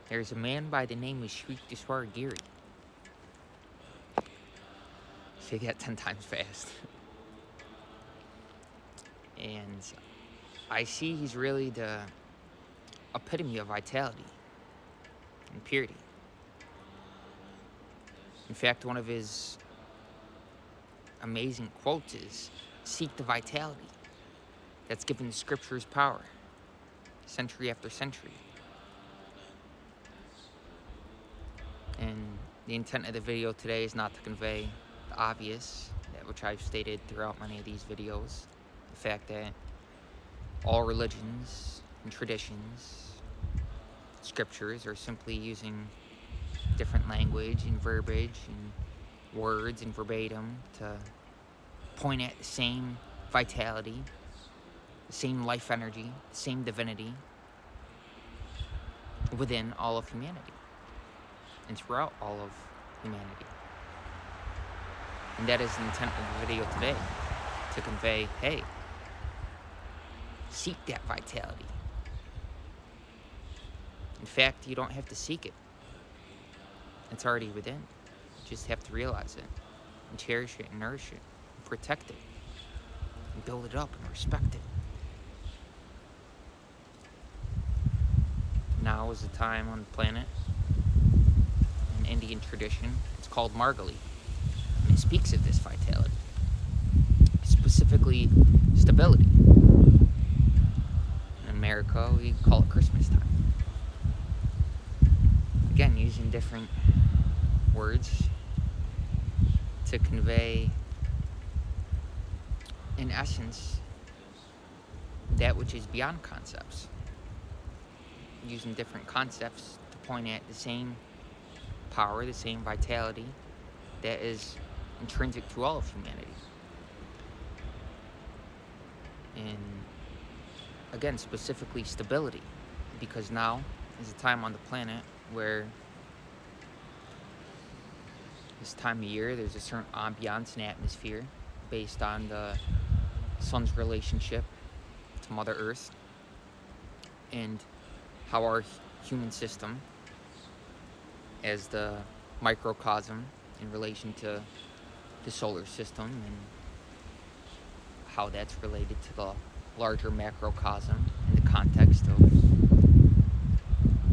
There's a man by the name of Shriek Dishwar Giri. Say that 10 times fast. And I see he's really the epitome of vitality and purity. In fact, one of his amazing quotes is, "Seek the vitality that's given the scriptures power, century after century." And the intent of the video today is not to convey the obvious, that which I've stated throughout many of these videos. The fact that all religions and traditions, scriptures, are simply using different language and verbiage and words and verbatim to point at the same vitality, the same life energy, the same divinity within all of humanity and throughout all of humanity. And that is the intent of the video today, to convey, hey, seek that vitality. In fact, you don't have to seek it. It's already within. You just have to realize it and cherish it and nourish it and protect it and build it up and respect it. Now is the time on the planet, in Indian tradition, it's called Margali, and it speaks of this vitality, specifically stability. In America, we call it Christmas time. Again, using different words to convey, in essence, that which is beyond concepts. Using different concepts to point at the same power, the same vitality that is intrinsic to all of humanity. And again, specifically stability, because now is a time on the planet where this time of year there's a certain ambiance and atmosphere based on the sun's relationship to Mother Earth and how our human system, as the microcosm in relation to the solar system, and how that's related to the larger macrocosm in the context of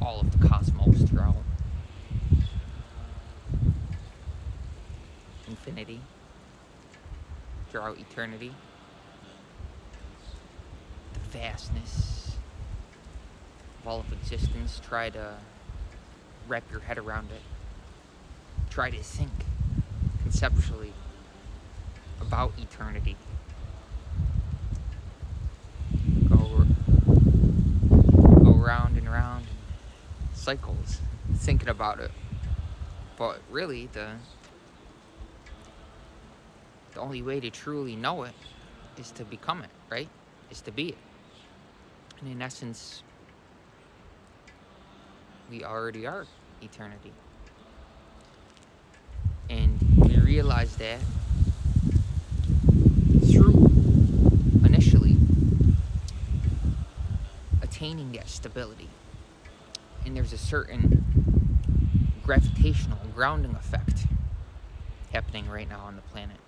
all of the cosmos throughout infinity, throughout eternity, the vastness of all of existence. Try to wrap your head around it. Try to think conceptually about eternity. Go round and round in cycles thinking about it. But really, the only way to truly know it is to become it, right? Is to be it. And in essence, we already are eternity. And we realize that through initially attaining that stability. And there's a certain gravitational grounding effect happening right now on the planet,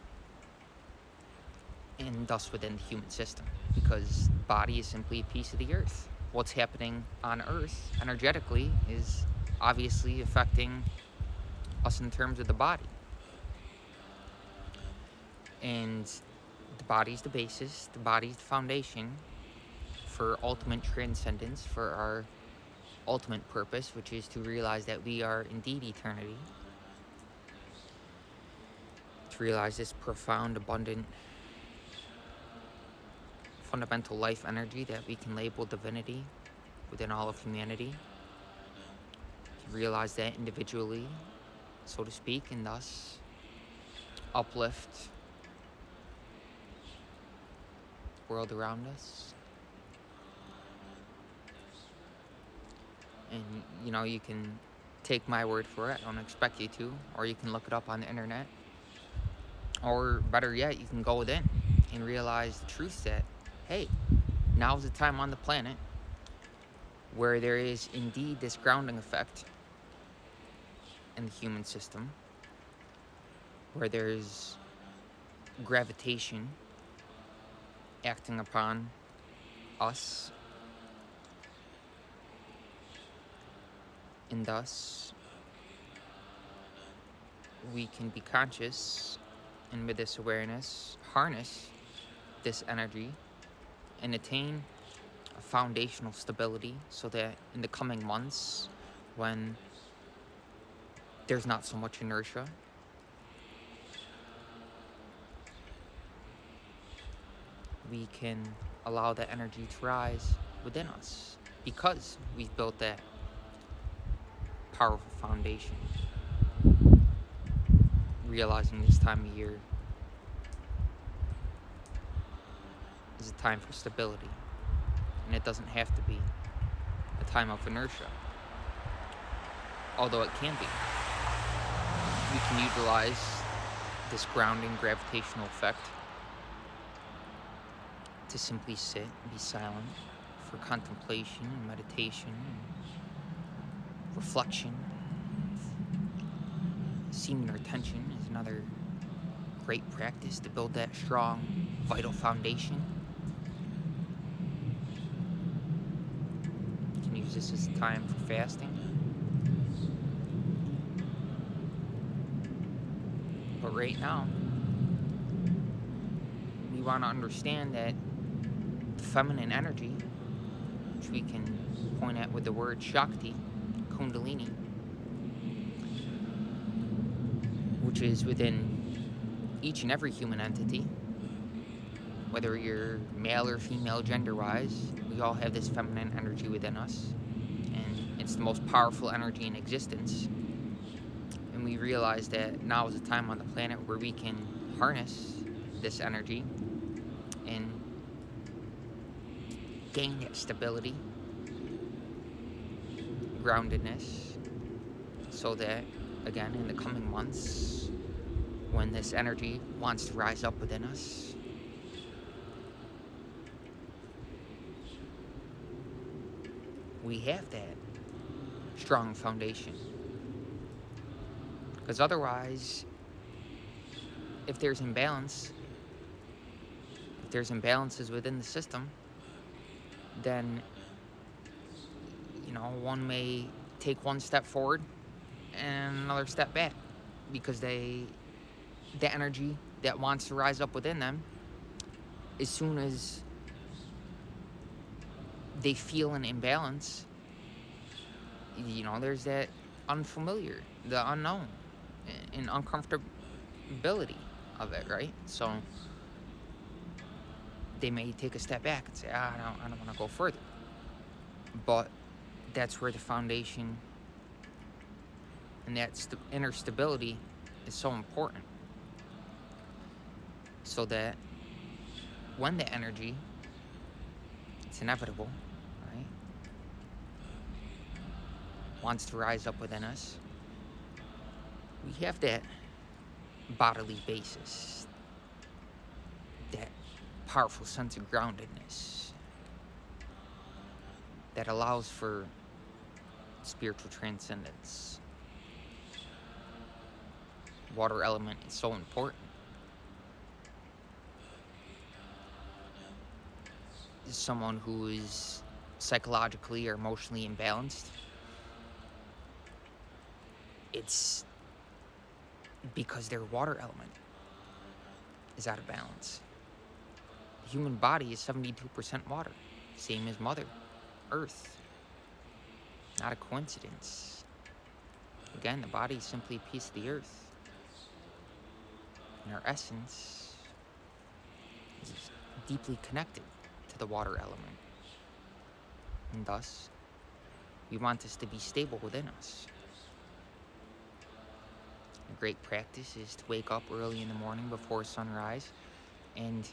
and thus within the human system, because the body is simply a piece of the earth. What's happening on Earth energetically is obviously affecting us in terms of the body. And the body's the basis, the body's the foundation for ultimate transcendence, for our ultimate purpose, which is to realize that we are indeed eternity. To realize this profound, abundant, fundamental life energy that we can label divinity within all of humanity. To realize that individually, so to speak, and thus uplift the world around us. And you can take my word for it. I don't expect you to, or you can look it up on the internet, or better yet, you can go within and realize the truth that, hey, now's the time on the planet where there is indeed this grounding effect in the human system, where there's gravitation acting upon us, and thus we can be conscious and with this awareness harness this energy and attain a foundational stability so that in the coming months, when there's not so much inertia, we can allow that energy to rise within us because we've built that powerful foundation. Realizing this time of year is a time for stability, and it doesn't have to be a time of inertia, although it can be. We can utilize this grounding gravitational effect to simply sit and be silent for contemplation and meditation and reflection. Seeming our attention is another great practice to build that strong, vital foundation. You can use this as a time for fasting. But right now, we want to understand that the feminine energy, which we can point at with the word Shakti, Kundalini, which is within each and every human entity, whether you're male or female gender-wise, we all have this feminine energy within us, and it's the most powerful energy in existence. And we realize that now is a time on the planet where we can harness this energy and gain that stability, groundedness, so that, again, in the coming months, when this energy wants to rise up within us, we have that strong foundation. Because otherwise, if there's imbalances within the system, then, one may take one step forward and another step back, because the energy that wants to rise up within them, as soon as they feel an imbalance, there's that unfamiliar, the unknown, and uncomfortability of it, right? So they may take a step back and say, I don't want to go further. But that's where the foundation and that inner stability is so important, so that when the energy, it's inevitable, right, wants to rise up within us, we have that bodily basis, that powerful sense of groundedness that allows for spiritual transcendence. Water element is so important. Someone who is psychologically or emotionally imbalanced, it's because their water element is out of balance. The human body is 72% water, same as Mother Earth. Not a coincidence. Again, the body is simply a piece of the earth. And our essence is deeply connected to the water element. And thus, we want this to be stable within us. A great practice is to wake up early in the morning before sunrise and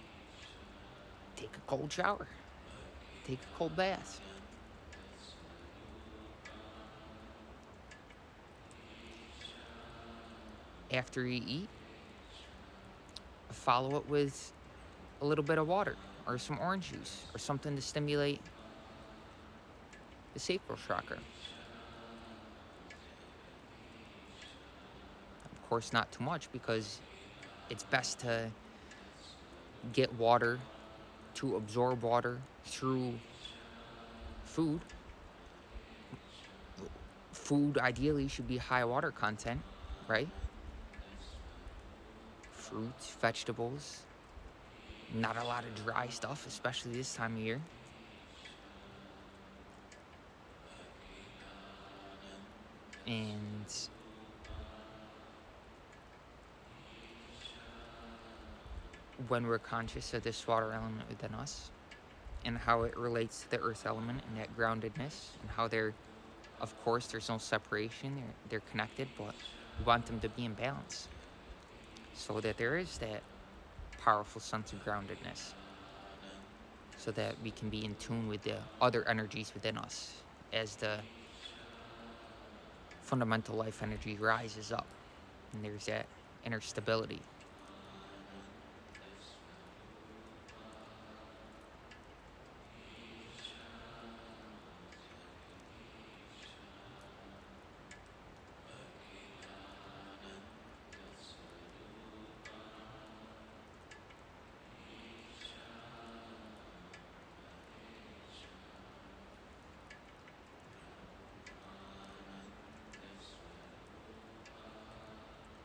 take a cold shower, take a cold bath. After you eat, follow it with a little bit of water or some orange juice or something to stimulate the sacral chakra. Of course, not too much, because it's best to get water, to absorb water through food. Food ideally should be high water content, right? Fruits, vegetables, not a lot of dry stuff, especially this time of year. And when we're conscious of this water element within us and how it relates to the earth element and that groundedness, and how they're, of course, there's no separation, they're connected, but we want them to be in balance so that there is that powerful sense of groundedness, so that we can be in tune with the other energies within us as the fundamental life energy rises up and there's that inner stability.